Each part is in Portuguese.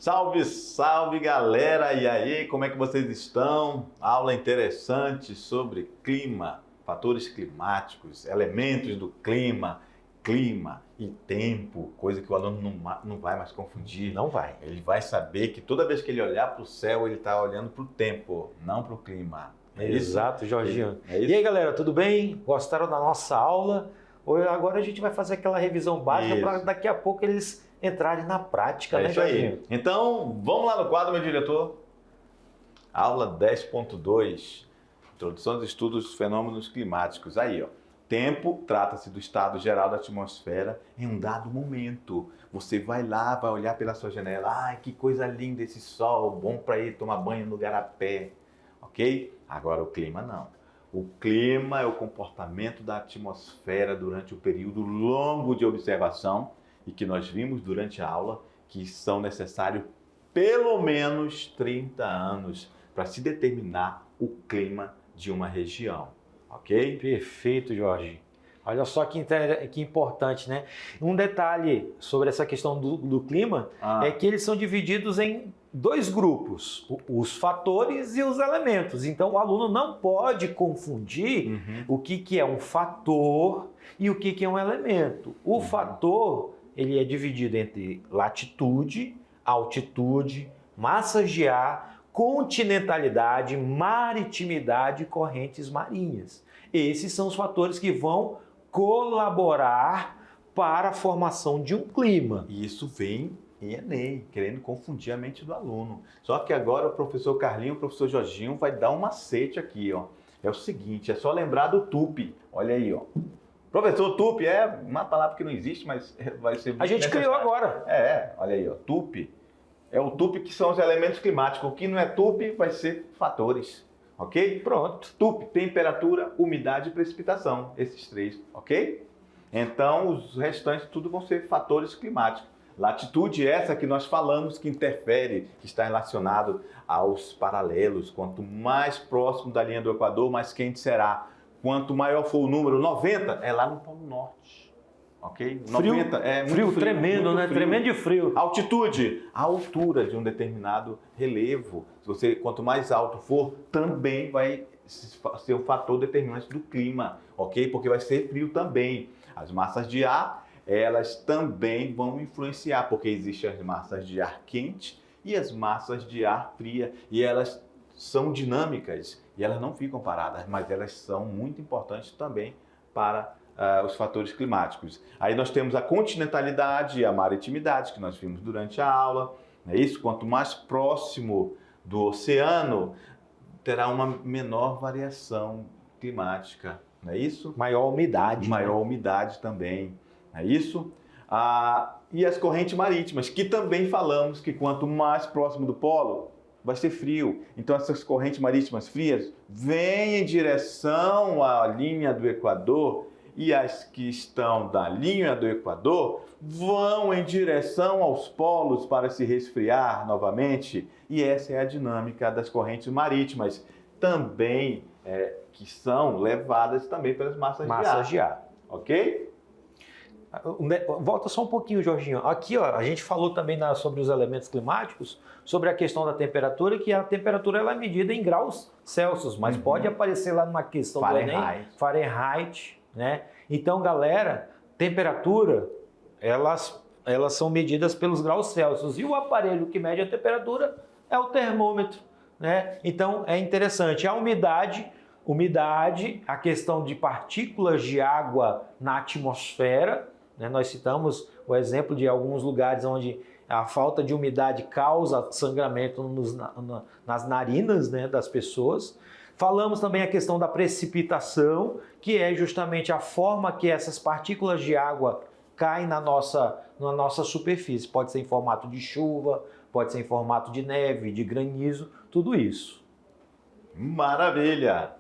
Salve, salve galera! E aí, como é que vocês estão? Aula interessante sobre clima, fatores climáticos, elementos do clima, clima e tempo, coisa que o aluno não vai mais confundir. Não vai. Ele vai saber que toda vez que ele olhar para o céu, ele está olhando para o tempo, não para o clima. É Exato, isso? Jorginho. É isso? E aí, galera, tudo bem? Gostaram da nossa aula? Agora a gente vai fazer aquela revisão básica para daqui a pouco eles entrarem na prática, né, isso Jorginho? aí. Então, vamos lá no quadro, meu diretor. Aula 10.2, Introdução aos Estudos dos Fenômenos Climáticos. Aí, ó. Tempo trata-se do estado geral da atmosfera em um dado momento. Você vai lá, vai olhar pela sua janela. Ai, que coisa linda esse sol, bom para ir tomar banho no garapé. Ok? Agora o clima não. O clima é o comportamento da atmosfera durante o período longo de observação e que nós vimos durante a aula que são necessários pelo menos 30 anos para se determinar o clima de uma região. Ok? Perfeito, Jorge. Olha só que importante, né? Um detalhe sobre essa questão do clima é que eles são divididos em dois grupos, os fatores e os elementos. Então, o aluno não pode confundir o que é um fator e o que é um elemento. O fator, ele é dividido entre latitude, altitude, massas de ar, continentalidade, maritimidade e correntes marinhas. Esses são os fatores que vão colaborar para a formação de um clima. E isso vem em Enem, querendo confundir a mente do aluno. Só que agora o professor Carlinho, o professor Jorginho vai dar um macete aqui, ó. É o seguinte, é só lembrar do TUP. Olha aí, ó. Professor, TUP é uma palavra que não existe, mas vai ser muito A gente criou agora. Olha aí, ó. TUP. É o TUP que são os elementos climáticos. O que não é TUP vai ser fatores. Ok? Pronto. TUP, temperatura, umidade e precipitação. Esses três, ok? Então, os restantes tudo vão ser fatores climáticos. Latitude, essa que nós falamos, que interfere, que está relacionado aos paralelos. Quanto mais próximo da linha do Equador, mais quente será. Quanto maior for o número, 90, é lá no Polo Norte. Ok? Frio, 90 é muito frio tremendo, muito né? frio. Tremendo de frio. Altitude, a altura de um determinado relevo. Quanto mais alto for, também vai ser um fator determinante do clima, ok? Porque vai ser frio também. As massas de ar, elas também vão influenciar, porque existem as massas de ar quente e as massas de ar fria, e elas são dinâmicas e elas não ficam paradas, mas elas são muito importantes também para os fatores climáticos. Aí nós temos a continentalidade e a maritimidade, que nós vimos durante a aula. É isso? Quanto mais próximo do oceano, terá uma menor variação climática. Não é isso? Maior umidade. Maior umidade também. É isso? E as correntes marítimas, que também falamos que quanto mais próximo do polo, vai ser frio. Então essas correntes marítimas frias vêm em direção à linha do Equador, e as que estão da linha do Equador vão em direção aos polos para se resfriar novamente. E essa é a dinâmica das correntes marítimas, também que são levadas também pelas massas de ar. Ok? Volta só um pouquinho, Jorginho. Aqui, ó, a gente falou também sobre os elementos climáticos, sobre a questão da temperatura, que a temperatura ela é medida em graus Celsius, mas pode aparecer lá numa questão do Enem, Fahrenheit, né? Então, galera, temperatura, elas são medidas pelos graus Celsius e o aparelho que mede a temperatura é o termômetro, né? Então, é interessante. A umidade, a questão de partículas de água na atmosfera, né? Nós citamos o exemplo de alguns lugares onde a falta de umidade causa sangramento nas narinas, né, das pessoas. Falamos também a questão da precipitação, que é justamente a forma que essas partículas de água caem na nossa superfície. Pode ser em formato de chuva, pode ser em formato de neve, de granizo, tudo isso. Maravilha!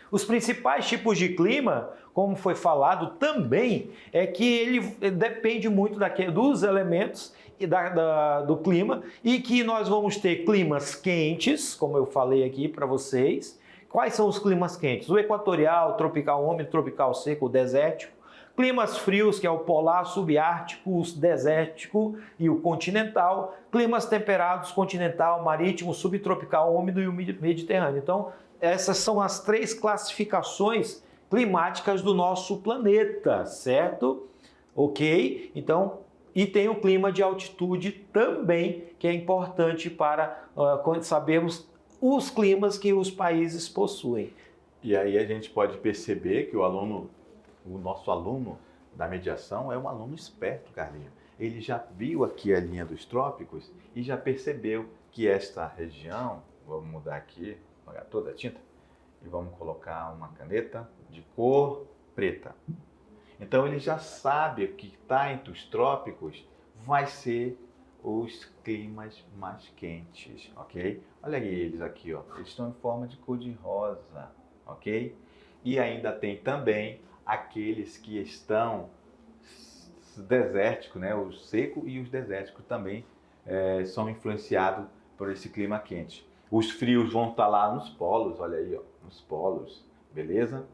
Os principais tipos de clima, como foi falado também, é que ele depende muito dos elementos e do clima, e que nós vamos ter climas quentes, como eu falei aqui para vocês. Quais são os climas quentes? O equatorial, tropical úmido, tropical seco, o desértico. Climas frios, que é o polar, subártico, o desértico e o continental. Climas temperados, continental, marítimo, subtropical, úmido e o mediterrâneo. Então, essas são as 3 classificações climáticas do nosso planeta, certo? Ok? Então, e tem o clima de altitude também, que é importante para sabermos os climas que os países possuem. E aí a gente pode perceber que o nosso aluno da mediação é um aluno esperto, Carlinhos. Ele já viu aqui a linha dos trópicos e já percebeu que esta região, vamos mudar aqui, apagar toda a tinta, e vamos colocar uma caneta de cor preta. Então ele já sabe que está entre os trópicos vai ser os climas mais quentes, ok? Olha eles aqui, ó. Eles estão em forma de cor de rosa, ok? E ainda tem também aqueles que estão desérticos, né? O seco e os desérticos também são influenciados por esse clima quente. Os frios vão estar lá nos polos, olha aí, ó, nos polos, beleza?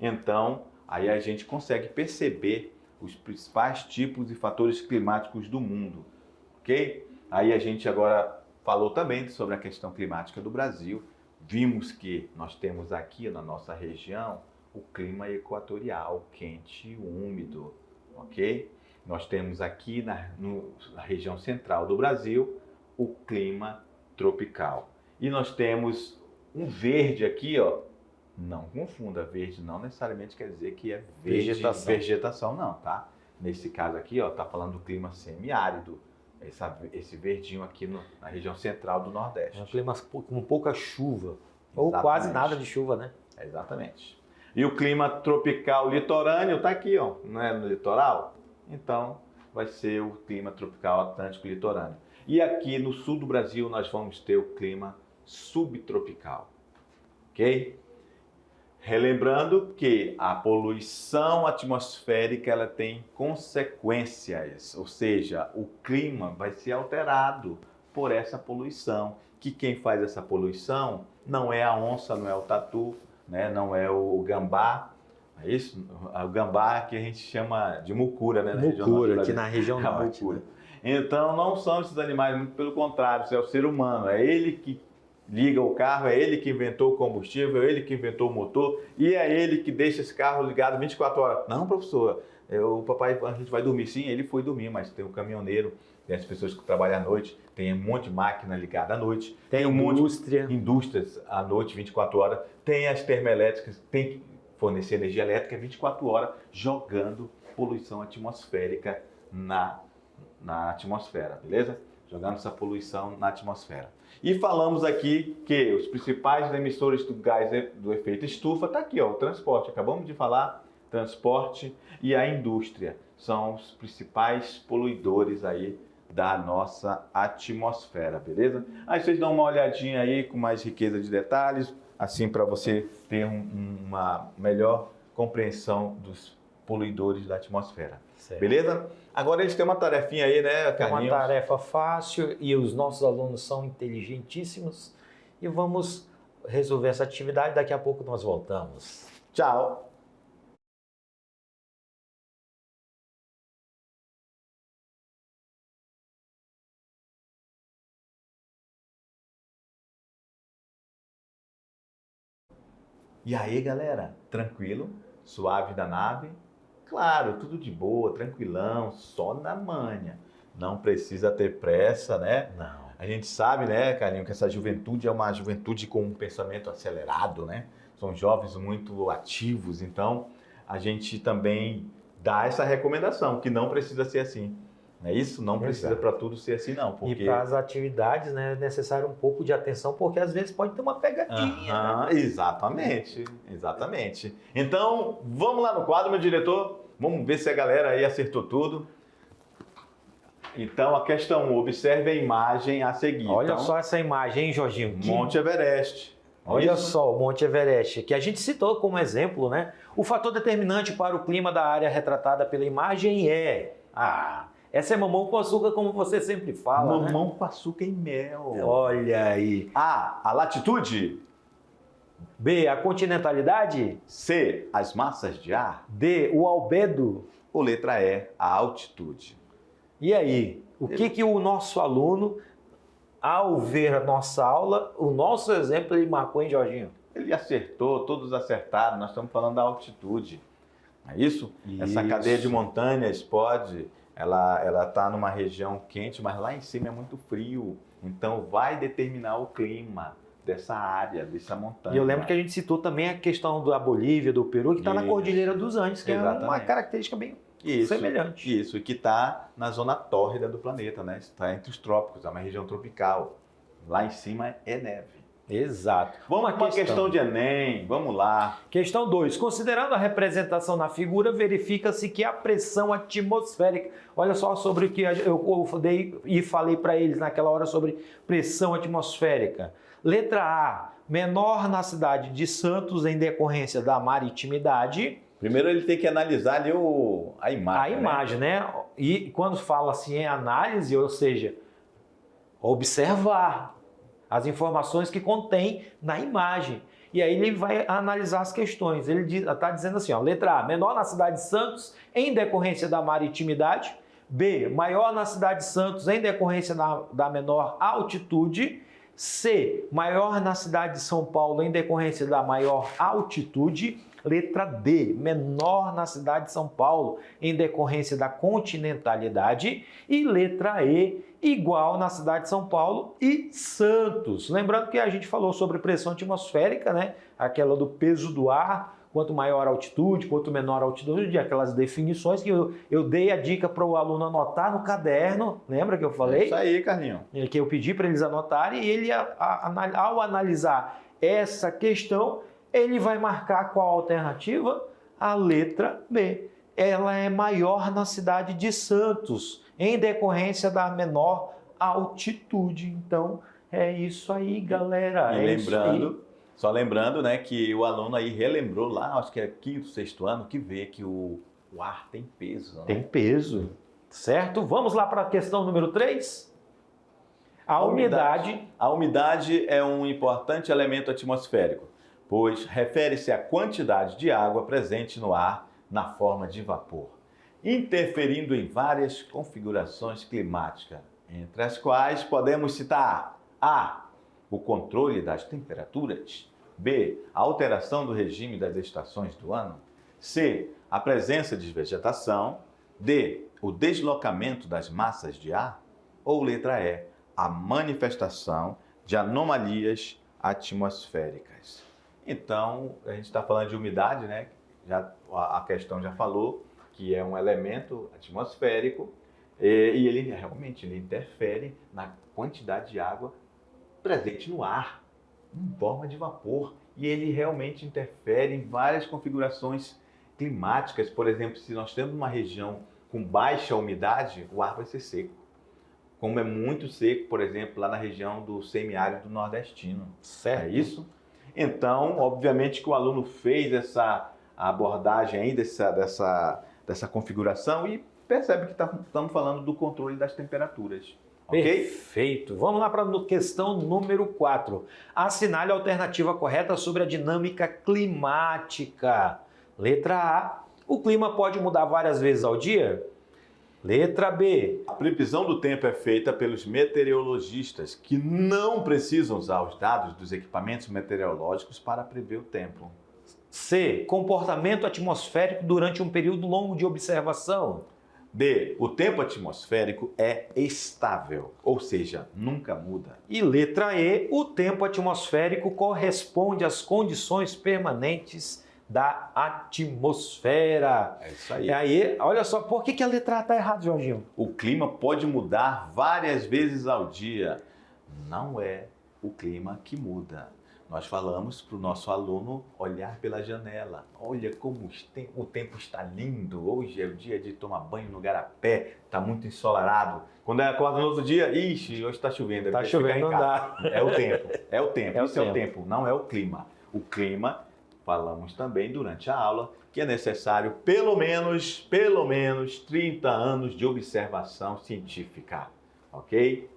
Então, aí a gente consegue perceber os principais tipos e fatores climáticos do mundo, ok? Aí a gente agora falou também sobre a questão climática do Brasil. Vimos que nós temos aqui na nossa região o clima equatorial, quente e úmido, ok? Nós temos aqui na região central do Brasil o clima tropical. E nós temos um verde aqui, ó. Não confunda, verde não necessariamente quer dizer que é verde, vegetação não, tá? Nesse caso aqui, ó, tá falando do clima semiárido, esse verdinho aqui na região central do Nordeste. É um clima com pouca chuva, ou quase nada de chuva, né? Exatamente. E o clima tropical litorâneo tá aqui, ó, não é no litoral? Então, vai ser o clima tropical atlântico litorâneo. E aqui no sul do Brasil nós vamos ter o clima subtropical, ok? Relembrando que a poluição atmosférica ela tem consequências, ou seja, o clima vai ser alterado por essa poluição. Que quem faz essa poluição não é a onça, não é o tatu, né? Não é o gambá, é isso? O gambá que a gente chama de mucura, né? Mucura, aqui na região norte. Né? Então não são esses animais, muito pelo contrário, é o ser humano, é ele que liga o carro, é ele que inventou o combustível, é ele que inventou o motor e é ele que deixa esse carro ligado 24 horas. Não, professor, o papai, a gente vai dormir. Sim, ele foi dormir, mas tem o caminhoneiro, tem as pessoas que trabalham à noite, tem um monte de máquina ligada à noite. Tem indústrias à noite, 24 horas. Tem as termoelétricas, tem que fornecer energia elétrica 24 horas, jogando poluição atmosférica na atmosfera, beleza? Jogando essa poluição na atmosfera. E falamos aqui que os principais emissores do gás do efeito estufa, tá aqui, ó, o transporte, acabamos de falar, transporte e a indústria são os principais poluidores aí da nossa atmosfera, beleza? Aí vocês dão uma olhadinha aí com mais riqueza de detalhes, assim para você ter uma melhor compreensão dos poluidores da atmosfera. Certo. Beleza? Agora eles têm uma tarefinha aí, né, Carlinhos? É uma tarefa fácil e os nossos alunos são inteligentíssimos e vamos resolver essa atividade. Daqui a pouco nós voltamos. Tchau! E aí, galera? Tranquilo? Suave da nave? Claro, tudo de boa, tranquilão, só na manha. Não precisa ter pressa, né? Não. A gente sabe, né, Carlinhos, que essa juventude é uma juventude com um pensamento acelerado, né? São jovens muito ativos, então a gente também dá essa recomendação, que não precisa ser assim. Não é isso? Não precisa para tudo ser assim, não. Porque... E para as atividades, né, é necessário um pouco de atenção, porque às vezes pode ter uma pegadinha. Né? Exatamente, exatamente. Então, vamos lá no quadro, meu diretor. Vamos ver se a galera aí acertou tudo. Então, a questão 1, observe a imagem a seguir. Olha então, só essa imagem, hein, Jorginho? Monte Everest. Olha só o Monte Everest, que a gente citou como exemplo, né? O fator determinante para o clima da área retratada pela imagem é... essa é mamão com açúcar, como você sempre fala, mamão com açúcar e mel. Olha aí. A latitude. B, a continentalidade? C, as massas de ar? D, o albedo? Ou letra E, a altitude? E aí, o que o nosso aluno, ao ver a nossa aula, o nosso exemplo, ele marcou, hein, Jorginho? Ele acertou, todos acertaram, nós estamos falando da altitude. Não é isso? Essa cadeia de montanhas ela está numa região quente, mas lá em cima é muito frio. Então vai determinar o clima dessa área, dessa montanha. E eu lembro que a gente citou também a questão da Bolívia, do Peru, que está na Cordilheira dos Andes, que é uma característica bem semelhante. Isso, e que está na zona tórrida do planeta, né? Está entre os trópicos, é uma região tropical. Lá em cima é neve. Exato. Vamos para uma questão de Enem, vamos lá. Questão 2. Considerando a representação na figura, verifica-se que a pressão atmosférica... Olha só sobre o que eu dei e falei para eles naquela hora sobre pressão atmosférica. Letra A, menor na cidade de Santos em decorrência da maritimidade. Primeiro ele tem que analisar ali a imagem. A imagem, né? E quando fala assim em análise, ou seja, observar as informações que contém na imagem. E aí ele vai analisar as questões. Ele está dizendo assim, ó, letra A, menor na cidade de Santos em decorrência da maritimidade. B, maior na cidade de Santos em decorrência da menor altitude. C, maior na cidade de São Paulo em decorrência da maior altitude. Letra D, menor na cidade de São Paulo em decorrência da continentalidade. E letra E, igual na cidade de São Paulo e Santos. Lembrando que a gente falou sobre pressão atmosférica, né? Aquela do peso do ar, quanto maior a altitude, quanto menor a altitude, aquelas definições que eu dei a dica para o aluno anotar no caderno, lembra que eu falei? É isso aí, Carlinhos. Que eu pedi para eles anotarem e ele, ao analisar essa questão, ele vai marcar qual alternativa? A letra B. Ela é maior na cidade de Santos, em decorrência da menor altitude. Então, é isso aí, galera. Só lembrando, né, que o aluno aí relembrou lá, acho que é quinto, sexto ano, que vê que o ar tem peso. Né? Tem peso, certo? Vamos lá para a questão número 3? A umidade. A umidade é um importante elemento atmosférico, pois refere-se à quantidade de água presente no ar na forma de vapor, interferindo em várias configurações climáticas, entre as quais podemos citar A, o controle das temperaturas, B, a alteração do regime das estações do ano, C, a presença de vegetação, D, o deslocamento das massas de ar, ou letra E, a manifestação de anomalias atmosféricas. Então, a gente está falando de umidade, né? A questão já falou que é um elemento atmosférico e ele realmente interfere na quantidade de água presente no ar, em forma de vapor. E ele realmente interfere em várias configurações climáticas. Por exemplo, se nós temos uma região com baixa umidade, o ar vai ser seco. Como é muito seco, por exemplo, lá na região do semiárido nordestino. Certo. É isso? Então, obviamente que o aluno fez essa abordagem aí dessa configuração e percebe que estamos falando do controle das temperaturas. Okay? Perfeito. Vamos lá para a questão número 4. Assinale a alternativa correta sobre a dinâmica climática. Letra A. O clima pode mudar várias vezes ao dia? Letra B. A previsão do tempo é feita pelos meteorologistas, que não precisam usar os dados dos equipamentos meteorológicos para prever o tempo. C. Comportamento atmosférico durante um período longo de observação. D. O tempo atmosférico é estável, ou seja, nunca muda. E letra E. O tempo atmosférico corresponde às condições permanentes da atmosfera. É isso aí. E aí, olha só, por que a letra A está errada, Jorginho? O clima pode mudar várias vezes ao dia. Não é o clima que muda. Nós falamos para o nosso aluno olhar pela janela. Olha como o tempo está lindo. Hoje é o dia de tomar banho no garapé. Está muito ensolarado. Quando acorda no outro dia, ixi, hoje está chovendo. Está chovendo, não dá. É o tempo. É o tempo. Isso é o tempo, não é o clima. O clima, falamos também durante a aula, que é necessário pelo menos 30 anos de observação científica. Ok?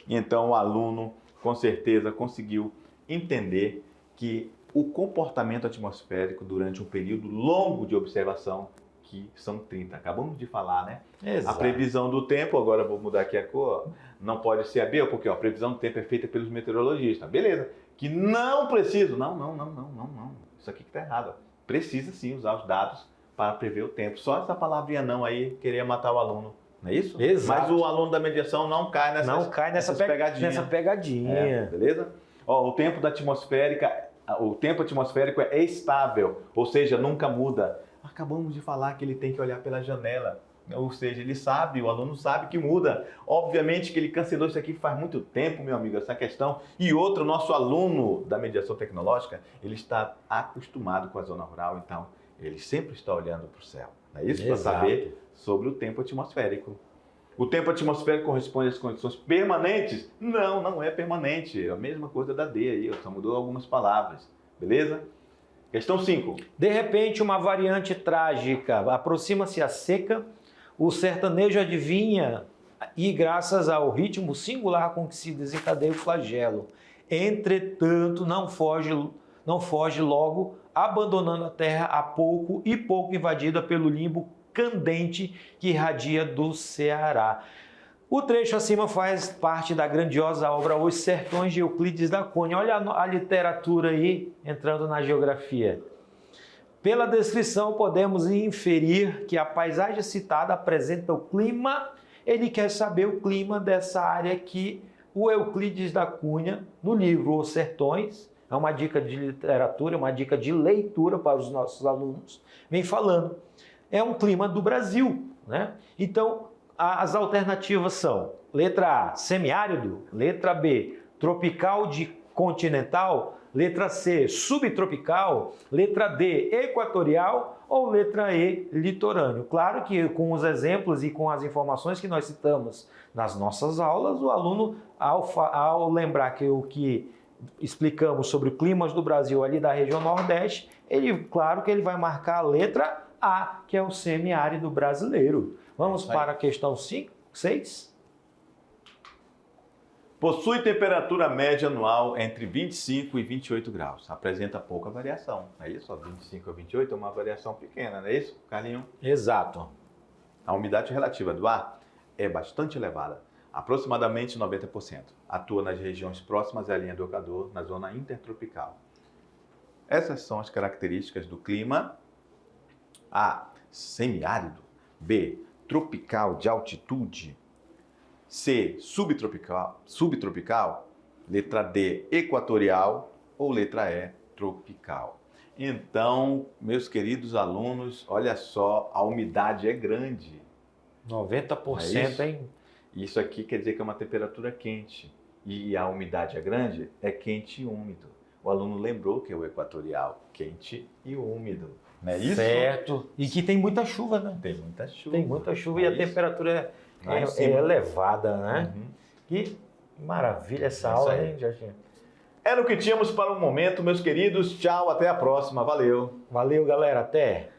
Então o aluno, com certeza, conseguiu entender que o comportamento atmosférico durante um período longo de observação, que são 30. Acabamos de falar, né? Exato. A previsão do tempo, agora vou mudar aqui a cor, não pode ser a B, porque a previsão do tempo é feita pelos meteorologistas. Beleza. Que não preciso. Não. Isso aqui que está errado. Precisa sim usar os dados para prever o tempo. Só essa palavrinha não aí queria matar o aluno. Não é isso? Exato. Mas o aluno da mediação não cai nessas pegadinhas. Nessa pegadinha. Beleza? Ó, o tempo atmosférico é estável, ou seja, nunca muda. Acabamos de falar que ele tem que olhar pela janela. Ou seja, ele sabe, o aluno sabe que muda. Obviamente que ele cancelou isso aqui faz muito tempo, meu amigo, essa questão. E outro, nosso aluno da mediação tecnológica, ele está acostumado com a zona rural, então ele sempre está olhando para o céu. Não é isso? Para saber sobre o tempo atmosférico. O tempo atmosférico corresponde às condições permanentes? Não, não é permanente. É a mesma coisa da D aí, só mudou algumas palavras. Beleza? Questão 5. De repente, uma variante trágica. Aproxima-se a seca, o sertanejo adivinha e graças ao ritmo singular com que se desencadeia o flagelo. Entretanto, não foge logo, abandonando a terra a pouco e pouco invadida pelo limbo candente que irradia do Ceará. O trecho acima faz parte da grandiosa obra Os Sertões de Euclides da Cunha. Olha a literatura aí entrando na geografia. Pela descrição, podemos inferir que a paisagem citada apresenta o clima. Ele quer saber o clima dessa área que o Euclides da Cunha, no livro Os Sertões, é uma dica de literatura, uma dica de leitura para os nossos alunos, vem falando. É um clima do Brasil, né? Então, as alternativas são: letra A, semiárido; letra B, tropical de continental; letra C, subtropical; letra D, equatorial; ou letra E, litorâneo. Claro que com os exemplos e com as informações que nós citamos nas nossas aulas, o aluno, ao lembrar que o que explicamos sobre climas do Brasil ali da região Nordeste, claro que ele vai marcar a letra A, que é o semiárido brasileiro. Vamos para a questão 5, 6. Possui temperatura média anual entre 25 e 28 graus. Apresenta pouca variação, não é isso? 25 a 28 é uma variação pequena, não é isso, Carlinho? Exato. A umidade relativa do ar é bastante elevada, aproximadamente 90%. Atua nas regiões próximas à linha do Equador, na zona intertropical. Essas são as características do clima. A, semiárido. B, tropical de altitude. C, subtropical. Letra D, equatorial. Ou letra E, tropical. Então, meus queridos alunos, olha só, a umidade é grande. 90%, hein? Isso aqui quer dizer que é uma temperatura quente. E a umidade é grande, é quente e úmido. O aluno lembrou que é o equatorial, quente e úmido. Não é isso? Certo. E que tem muita chuva, né? Tem muita chuva. Tem muita chuva e a temperatura é elevada, né? Uhum. Que maravilha essa aula, hein, Jorginho? Era o que tínhamos para o momento, meus queridos. Tchau, até a próxima. Valeu. Valeu, galera. Até.